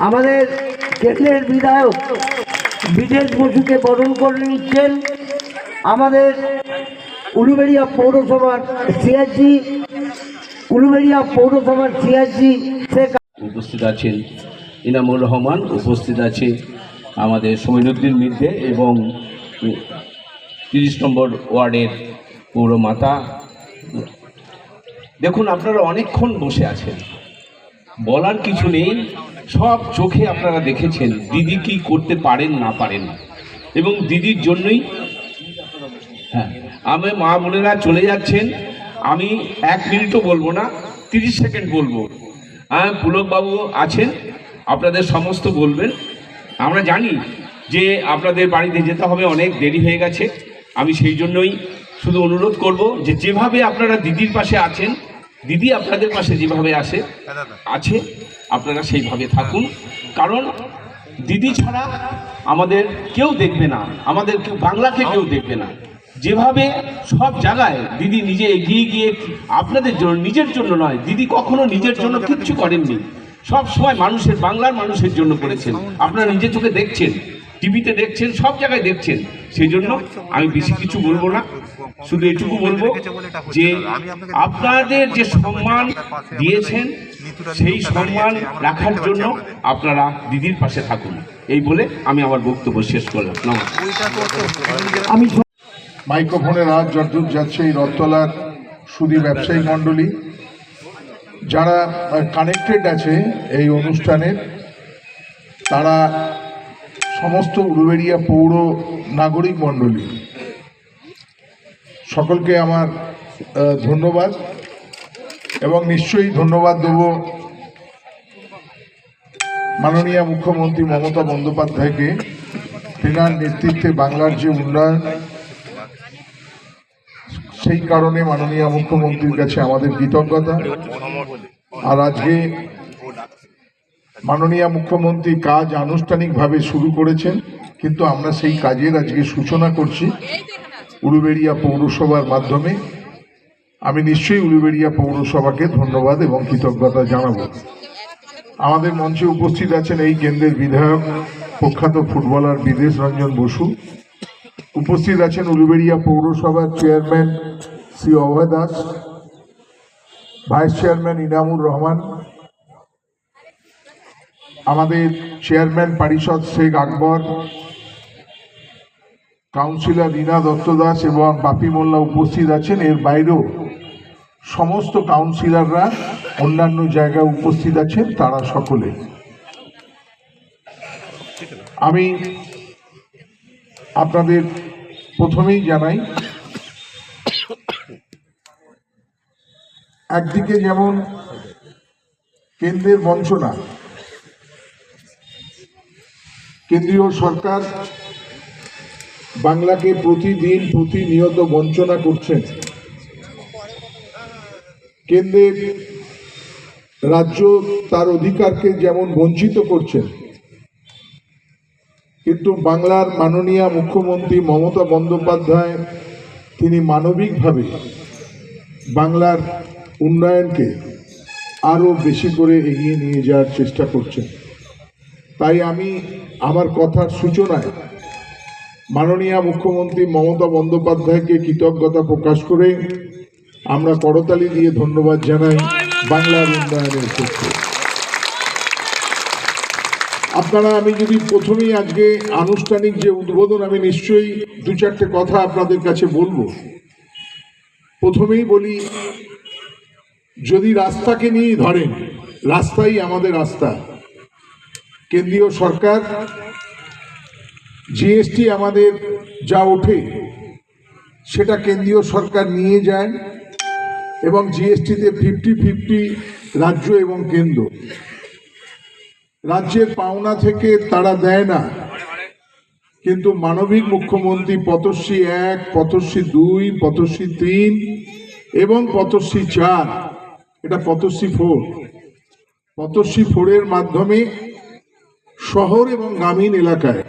আমাদের কেন্দ্রের বিধায়ক বিদেশ বসুকে বরণ করে নিচ্ছেন আমাদের উলুবেড়িয়া পৌরসভার সিআরজি শেখ। উপস্থিত আছেন ইনামুর রহমান, উপস্থিত আছে আমাদের সমীরুদ্দিন মির্জা এবং 30 নম্বর ওয়ার্ডের পৌরমাতা। দেখুন, আপনারা অনেকক্ষণ বসে আছেন, বলার কিছু নেই, সব চোখে আপনারা দেখেছেন দিদি কি করতে পারেন না পারেন, এবং দিদির জন্যই হ্যাঁ আমি মা বোনেরা চলে যাচ্ছেন। আমি 1 মিনিটও বলবো না, 30 সেকেন্ড বলবো। পুলকবাবু আছেন, আপনাদের সমস্ত বলবেন। আমরা জানি যে আপনাদের বাড়িতে যেতে হবে, অনেক দেরি হয়ে গেছে। আমি সেই জন্যই শুধু অনুরোধ করব যে যেভাবে আপনারা দিদির পাশে আছেন, দিদি আপনাদের পাশে যেভাবে আছে আপনারা সেইভাবে থাকুন। কারণ দিদি ছাড়া আমাদের কেউ দেখবে না, আমাদের কেউ বাংলাকে কেউ দেখবে না। যেভাবে সব জায়গায় দিদি নিজে এগিয়ে গিয়ে আপনাদের জন্য, নিজের জন্য নয়, দিদি কখনো নিজের জন্য কিচ্ছু করেননি, সব সময় মানুষের, বাংলার মানুষের জন্য করেছেন। আপনারা নিজের চোখে দেখছেন, টিভিতে দেখছেন, সব জায়গায় দেখছেন। সেই জন্য আমি বেশি কিছু বলবো না, শুধু এটুকু বলবো যে আপনাদের যে সম্মান দিয়েছেন সেই সম্মান রাখার জন্য আপনারা দিদির পাশে থাকুন। এই বলে আমি আমার বক্তব্য শেষ করলাম। আমি মাইক্রোফোনের আজ যতদূর যাচ্ছে এই রথতলার সুদী ব্যবসায়ী মণ্ডলী যারা কানেক্টেড আছে এই অনুষ্ঠানে, তারা সমস্ত উলুবেড়িয়া পৌর নাগরিক মণ্ডলী, সকলকে আমার ধন্যবাদ। এবং নিশ্চয়ই ধন্যবাদ দেব মাননীয় মুখ্যমন্ত্রী মমতা বন্দ্যোপাধ্যায়কে। তেনার নেতৃত্বে বাংলার যে উন্নয়ন, সেই কারণে মাননীয় মুখ্যমন্ত্রীর কাছে আমাদের কৃতজ্ঞতা। আর আজকে মাননীয় মুখ্যমন্ত্রী কাজ আনুষ্ঠানিকভাবে শুরু করেছেন, কিন্তু আমরা সেই কাজের আজকে সূচনা করছি উলুবেড়িয়া পৌরসভার মাধ্যমে। আমি নিশ্চয়ই উলুবেড়িয়া পৌরসভাকে ধন্যবাদ এবং কৃতজ্ঞতা জানাবো। আমাদের মঞ্চে উপস্থিত আছেন এই কেন্দ্রের বিধায়ক, প্রখ্যাত ফুটবলার বিদেশ রঞ্জন বসু। উপস্থিত আছেন উলুবেড়িয়া পৌরসভার চেয়ারম্যান শ্রী অভয় দাস, ভাইস চেয়ারম্যান ইনামুর রহমান, আমাদের চেয়ারম্যান পরিষদ শেখ আকবর, কাউন্সিলর রীনা দত্ত দাস এবং বাপি মোল্লা উপস্থিত আছেন। এর বাইরেও সমস্ত কাউন্সিলররা অন্যান্য জায়গায় উপস্থিত আছেন, তারা সকলে। আমি আপনাদের প্রথমেই জানাই, একদিকে যেমন কেন্দ্রের বঞ্চনা, কেন্দ্রীয় সরকার বাংলাকে প্রতিদিন প্রতিনিয়ত বঞ্চনা করছেন। কেন্দ্রের রাজ্য তার অধিকারকে যেমন বঞ্চিত করছেন, কিন্তু বাংলার মাননীয় মুখ্যমন্ত্রী মমতা বন্দ্যোপাধ্যায় তিনি মানবিকভাবে বাংলার উন্নয়নকে আরও বেশি করে এগিয়ে নিয়ে যাওয়ার চেষ্টা করছেন। তাই আমি আমার কথার সূচনায় মাননীয় মুখ্যমন্ত্রী মমতা বন্দ্যোপাধ্যায়কে কৃতজ্ঞতা প্রকাশ করে আমরা করতালি দিয়ে ধন্যবাদ জানাই বাংলার উন্নয়নের ক্ষেত্রে। আপনারা, আমি যদি প্রথমেই আজকে আনুষ্ঠানিক যে উদ্বোধন, আমি নিশ্চয়ই 2-4টে কথা আপনাদের কাছে বলবো। প্রথমেই বলি, যদি রাস্তাকে নিয়ে ধরেন, রাস্তাই আমাদের রাস্তা। কেন্দ্রীয় সরকার জিএসটি আমাদের যা ওঠে সেটা কেন্দ্রীয় সরকার নিয়ে যায়, এবং জিএসটিতে 50-50 রাজ্য এবং কেন্দ্র। রাজ্যের পাওনা থেকে তারা দেয় না, কিন্তু মানবিক মুখ্যমন্ত্রী পথশ্রী 1, পথশ্রী 2, পথশ্রী 3 এবং পথশ্রী 4, এটা পথশ্রী 4, পথশ্রী 4-এর মাধ্যমে শহর এবং গ্রামীণ এলাকায়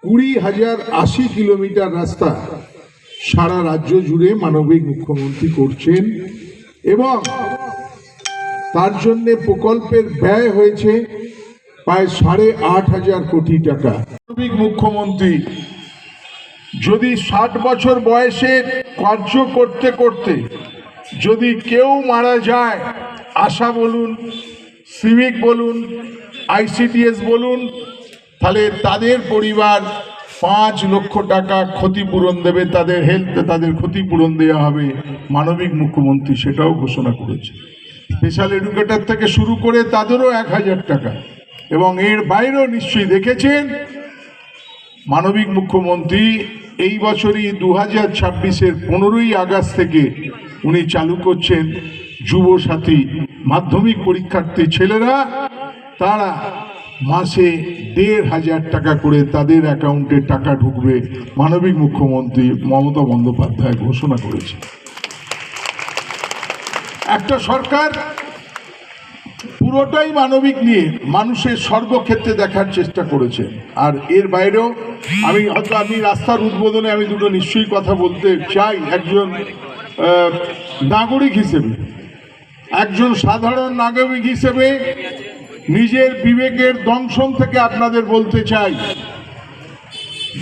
20,080 কিলোমিটার রাস্তা সারা রাজ্য জুড়ে মানবিক মুখ্যমন্ত্রী করছেন। এবং তার জন্য প্রকল্পের ব্যয় হয়েছে প্রায় 8.5 কোটি টাকা। মানবিক মুখ্যমন্ত্রী যদি 60 বছর বয়সে কার্য করতে করতে যদি কেউ মারা যায়, আশা বলুন, সিভিক বলুন, আইসিডিএস বলুন, তাহলে তাদের পরিবার 5 লক্ষ টাকা ক্ষতিপূরণ দেবে, তাদের হেলথে তাদের ক্ষতিপূরণ দেওয়া হবে। মানবিক মুখ্যমন্ত্রী সেটাও ঘোষণা করেছে। স্পেশাল এডুকেটর থেকে শুরু করে তাদেরও 1000 টাকা। এবং এর বাইরেও নিশ্চয়ই দেখেছেন মানবিক মুখ্যমন্ত্রী এই বছরই 2026-এর 15ই আগস্ট থেকে উনি চালু করছেন যুব সাথী। মাধ্যমিক পরীক্ষার্থী ছেলেরা তারা মাসে 1500 টাকা করে তাদের অ্যাকাউন্টে টাকা ঢুকবে। মানবিক মুখ্যমন্ত্রী মমতা বন্দ্যোপাধ্যায় ঘোষণা করেছে। একটা সরকার পুরোটাই মানবিক নিয়ে মানুষের সর্বক্ষেত্রে দেখার চেষ্টা করেছে। আর এর বাইরেও আমি রাস্তার উদ্বোধনে আমি দুটো নিশ্চয়ই কথা বলতে চাই। একজন নাগরিক হিসেবে, একজন সাধারণ নাগরিক হিসেবে নিজের বিবেকের দংশন থেকে আপনাদের বলতে চাই,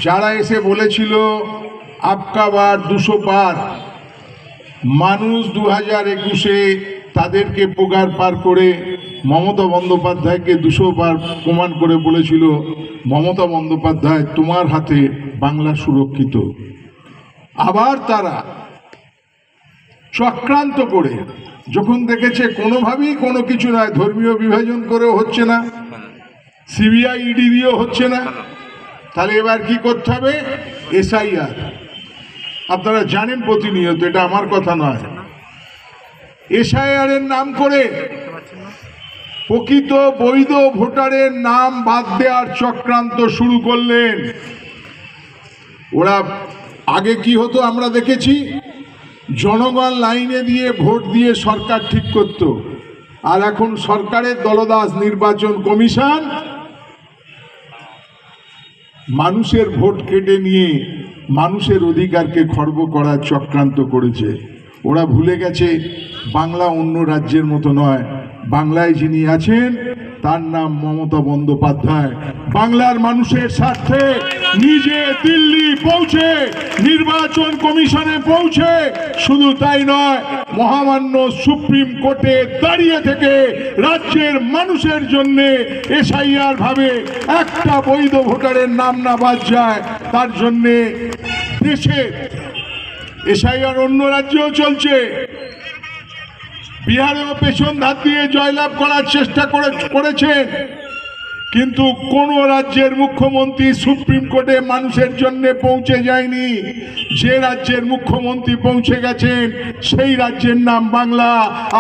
যারা এসে বলেছিল আপকা বার 200 পার, মানুষ 2021-এ তাদেরকে পোগার পার করে মমতা বন্দ্যোপাধ্যায়কে 200 পার প্রমাণ করে বলেছিল, মমতা বন্দ্যোপাধ্যায় তোমার হাতে বাংলা সুরক্ষিত। আবার তারা চক্রান্ত করে যখন দেখেছে কোনোভাবেই কোনো কিছু নয়, ধর্মীয় বিভাজন করেও হচ্ছে না, সিবিআই ইডি দিয়েও হচ্ছে না, তাহলে এবার কি করতে হবে? এসআইআর। আপনারা জানেন প্রতিনিয়ত, এটা আমার কথা নয়, এসআইআর এর নাম করে প্রকৃত বৈধ ভোটারের নাম বাদ দেওয়ার চক্রান্ত শুরু করলেন ওরা। আগে কি হতো আমরা দেখেছি, জনগণ লাইনে দিয়ে ভোট দিয়ে সরকার ঠিক করত, আর এখন সরকারের দলদাস নির্বাচন কমিশন মানুষের ভোট কেটে নিয়ে মানুষের অধিকারকে খর্ব করার চক্রান্ত করেছে। ওরা ভুলে গেছে বাংলা অন্য রাজ্যের মতো নয়, বাংলায় যিনি আছেন তার নাম মমতা বন্দ্যোপাধ্যায়। বাংলার মানুষের স্বার্থে নিজে দিল্লি পৌঁছে, নির্বাচন কমিশনে পৌঁছে, শুধু তাই নয়, মহামান্য সুপ্রিম কোর্টে দাঁড়িয়ে থেকে রাজ্যের মানুষের জন্য এসআইআর ভাবে একটা বৈধ ভোটারের নাম না বাদ যায় তার জন্যে দেশে এসআইআর অন্য রাজ্যেও চলছে। বিহারেও পেছন ধার দিয়ে জয়লাভ করার চেষ্টা করেছেন, কিন্তু কোন রাজ্যের মুখ্যমন্ত্রী সুপ্রিম কোর্টে মানুষের জন্য পৌঁছে যায়নি। যে রাজ্যের মুখ্যমন্ত্রী পৌঁছে গেছেন সেই রাজ্যের নাম বাংলা,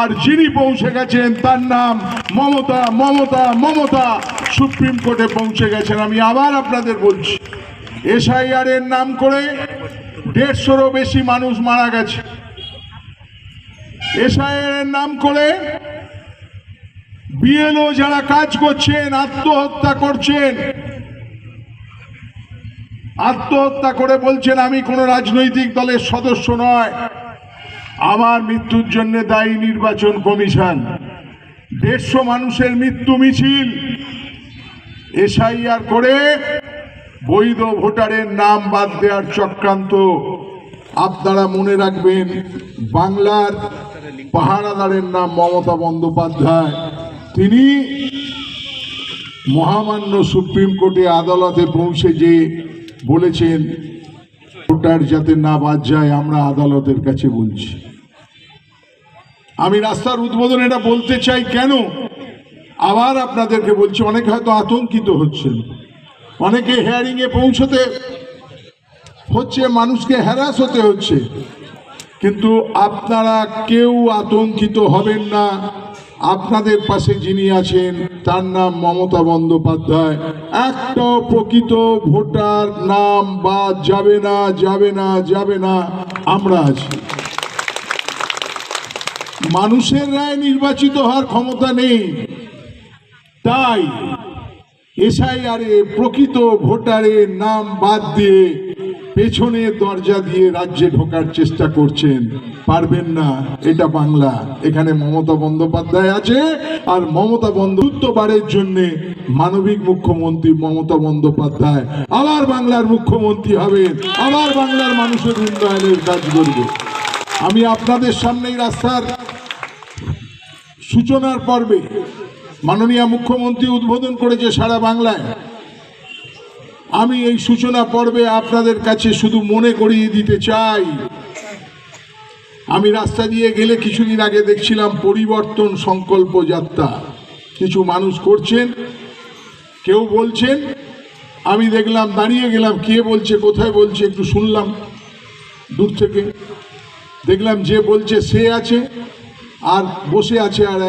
আর যিনি পৌঁছে গেছেন তার নাম মমতা। মমতা মমতা সুপ্রিম কোর্টে পৌঁছে গেছেন। আমি আবার আপনাদের বলছি, এসআইআর এর নাম করে 150-রও বেশি মানুষ মারা গেছে। এসআইআর এর নাম করে বিএলও যারা কাজ করছেন আত্মহত্যা করছেন, আত্মহত্যা করে বলছেন আমি কোন রাজনৈতিক দলের সদস্য নয়, আমার মৃত্যুর জন্য দায়ী নির্বাচন কমিশন। 150 মানুষের মৃত্যু মিছিল এসআইআর করে বৈধ ভোটারের নাম বাদ দেওয়ার চক্রান্ত। আপনারা মনে রাখবেন, বাংলার পাহারাদারের নাম মমতা বন্দ্যোপাধ্যায়। তিনি মহামান্য সুপ্রিম কোর্টে আদালতে পৌঁছে যে বলেছেন ভোটার যাতে না বাদ যায়, আমরা আদালতের কাছে বলছি। আমি রাস্তার উদ্বোধন এটা বলতে চাই কেন, আবার আপনাদেরকে বলছি, অনেকে হয়তো আতঙ্কিত হচ্ছেন, অনেকে হিয়ারিং এ পৌঁছতে হচ্ছে, মানুষকে হ্যারাস হতে হচ্ছে, কিন্তু আপনারা কেউ আতঙ্কিত হবেন না। আপনাদের পাশে যিনি আছেন তার নাম মমতা বন্দ্যোপাধ্যায়। একটাও প্রকৃত ভোটার নাম বাদ যাবে না, যাবে না, যাবে না। আমরা আছি। মানুষের রায় নির্বাচিত হওয়ার ক্ষমতা নেই, তাই এসআইআরে প্রকৃত ভোটারের নাম বাদ দিয়ে পেছনের দরজা দিয়ে রাজ্যে ঢোকার চেষ্টা করছেন, পারবেন না। এটা বাংলা, এখানে মমতা বন্দ্যোপাধ্যায় আছে, আর মমতা বন্দ্যোপাধ্যায়ের জন্য মানবিক মুখ্যমন্ত্রী মমতা বন্দ্যোপাধ্যায় আবার বাংলার মুখ্যমন্ত্রী হবেন, আবার বাংলার মানুষের উন্নয়নের কাজ করবে। আমি আপনাদের সামনেই রাস্তার সূচনার পর্বে মাননীয় মুখ্যমন্ত্রী উদ্বোধন করেছে সারা বাংলায়। আমি এই সূচনা পর্বে আপনাদের কাছে শুধু মনে করিয়ে দিতে চাই, আমি রাস্তা দিয়ে গেলে কিছুদিন আগে দেখছিলাম পরিবর্তন সংকল্প যাত্রা কিছু মানুষ করছেন, কেউ বলছেন, আমি দেখলাম, দাঁড়িয়ে গেলাম, কে বলছে কোথায় বলছে একটু শুনলাম দূর থেকে, দেখলাম যে বলছে সে আছে আর বসে আছে আর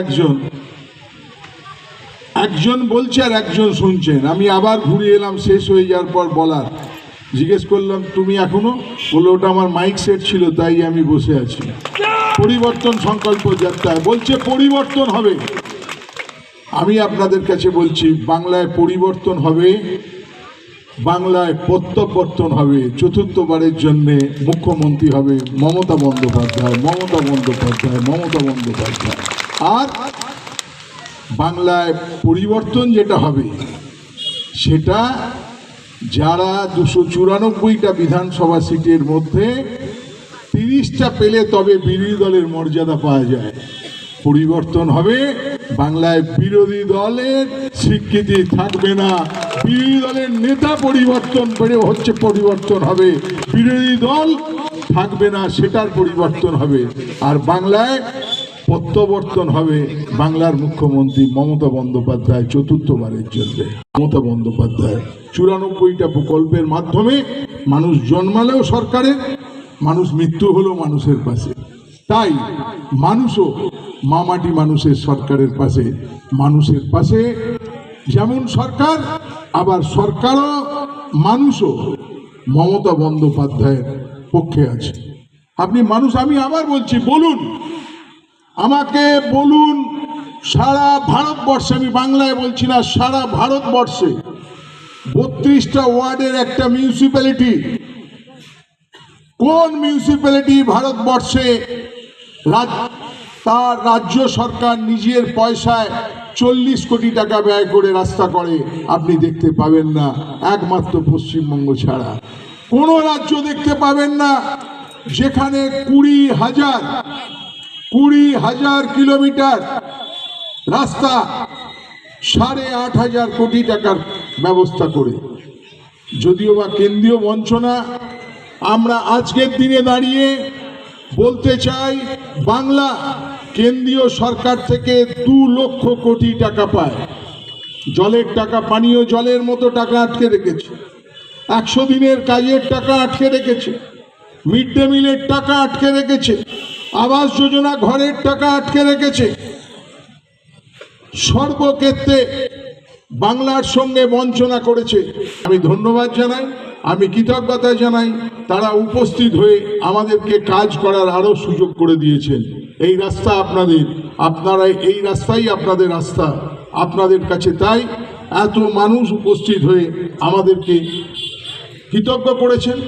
একজন বলছে আর একজন শুনছেন। আমি আবার ঘুরে এলাম শেষ হয়ে যাওয়ার পর বলার, জিজ্ঞেস করলাম তুমি এখনো? বললো ওটা আমার মাইক সেট ছিল তাই আমি বসে আছি। পরিবর্তন সংকল্প যাত্রায় বলছে পরিবর্তন হবে। আমি আপনাদের কাছে বলছি বাংলায় পরিবর্তন হবে, বাংলায় প্রত্যাবর্তন হবে। চতুর্থবারের জন্যে মুখ্যমন্ত্রী হবে মমতা বন্দ্যোপাধ্যায়, মমতা বন্দ্যোপাধ্যায়, মমতা বন্দ্যোপাধ্যায়। আর বাংলায় পরিবর্তন যেটা হবে সেটা যারা 294টা বিধানসভা সিটের মধ্যে 30টা পেলে তবে বিরোধী দলের মর্যাদা পাওয়া যায়। পরিবর্তন হবে, বাংলায় বিরোধী দলের স্বীকৃতি থাকবে না, বিরোধী দলের নেতা পরিবর্তন হচ্ছে পরিবর্তন হবে, বিরোধী দল থাকবে না সেটার পরিবর্তন হবে। আর বাংলায় প্রত্যাবর্তন হবে বাংলার মুখ্যমন্ত্রী মমতা বন্দ্যোপাধ্যায় চতুর্থবারের জন্য। মমতা বন্দ্যোপাধ্যায় 94টা প্রকল্পের মাধ্যমে মানুষ জন্মালেও সরকারের, মানুষ মৃত্যু হলো মানুষের পাশে। তাই মানুষও মামাটি মানুষের সরকারের পাশে, মানুষের পাশে যেমন সরকার, আবার সরকারও মানুষও মমতা বন্দ্যোপাধ্যায়ের পক্ষে আছে। আপনি মানুষ, আমি আবার বলছি, বলুন, আমাকে বলুন, সারা ভারতবর্ষে, আমি বাংলায় বলছি না, সারা ভারতবর্ষে 32টা ওয়ার্ডের একটা মিউনিসিপ্যালিটি, কোন মিউনিসিপ্যালিটি ভারতবর্ষে তার রাজ্য সরকার নিজের পয়সায় 40 কোটি টাকা ব্যয় করে রাস্তা করে? আপনি দেখতে পাবেন না, একমাত্র পশ্চিমবঙ্গ ছাড়া। কোনো রাজ্য দেখতে পাবেন না যেখানে 20,000 কিলোমিটার রাস্তা 8,500 কোটি টাকার ব্যবস্থা করে। যদিও বা কেন্দ্রীয় বঞ্চনা, আমরা আজকের দিনে দাঁড়িয়ে বলতে চাই বাংলা কেন্দ্রীয় সরকার থেকে 2 লক্ষ কোটি টাকা পায়। জলের টাকা, পানীয় জলের মতো টাকা আটকে রেখেছে, 100 দিনের কাজের টাকা আটকে রেখেছে, মিড ডে মিলের টাকা আটকে রেখেছে, আবাস যোজনা ঘরের টাকা আটকে রেখেছে। সর্বক্ষেত্রে বাংলার সঙ্গে বঞ্চনা করেছে। আমি ধন্যবাদ জানাই, আমি কৃতজ্ঞতা জানাই, তারা উপস্থিত হয়ে আমাদেরকে কাজ করার আরো সুযোগ করে দিয়েছেন। এই রাস্তা আপনাদের, আপনারা এই রাস্তাই আপনাদের রাস্তা, আপনাদের কাছে তাই এত মানুষ উপস্থিত হয়ে আমাদেরকে কৃতজ্ঞ করেছেন,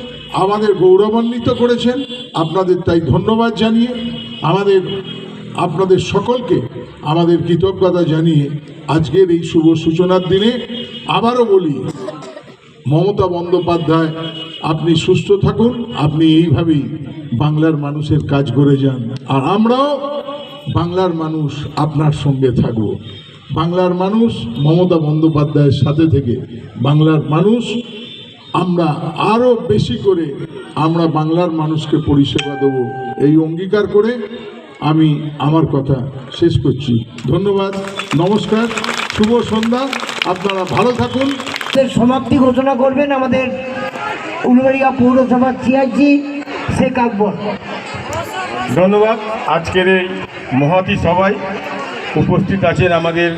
আমাদের গৌরবান্বিত করেছেন। আপনাদের তাই ধন্যবাদ জানিয়ে আপনাদের সকলকে আমাদের কৃতজ্ঞতা জানিয়ে আজকের এই শুভ সূচনার দিনে আবারও বলি, মমতা বন্দ্যোপাধ্যায় আপনি সুস্থ থাকুন, আপনি এইভাবেই বাংলার মানুষের কাজ করে যান, আর আমরাও বাংলার মানুষ আপনার সঙ্গে থাকব। বাংলার মানুষ মমতা বন্দ্যোপাধ্যায়ের সাথে থেকে বাংলার মানুষ আমরা আরো বেশি করে আমরা বাংলার মানুষকে পরিষেবা দেব, এই অঙ্গীকার করে আমি আমার কথা শেষ করছি। ধন্যবাদ, নমস্কার, শুভ সন্ধ্যা, আপনারা ভালো থাকুন। সমাপ্তি ঘোষণা করবেন আমাদের উলুবেড়িয়া পৌরসভার সিআইজি শেখ আকবর। ধন্যবাদ। আজকের এই মহতী সভায় উপস্থিত আছেন আমাদের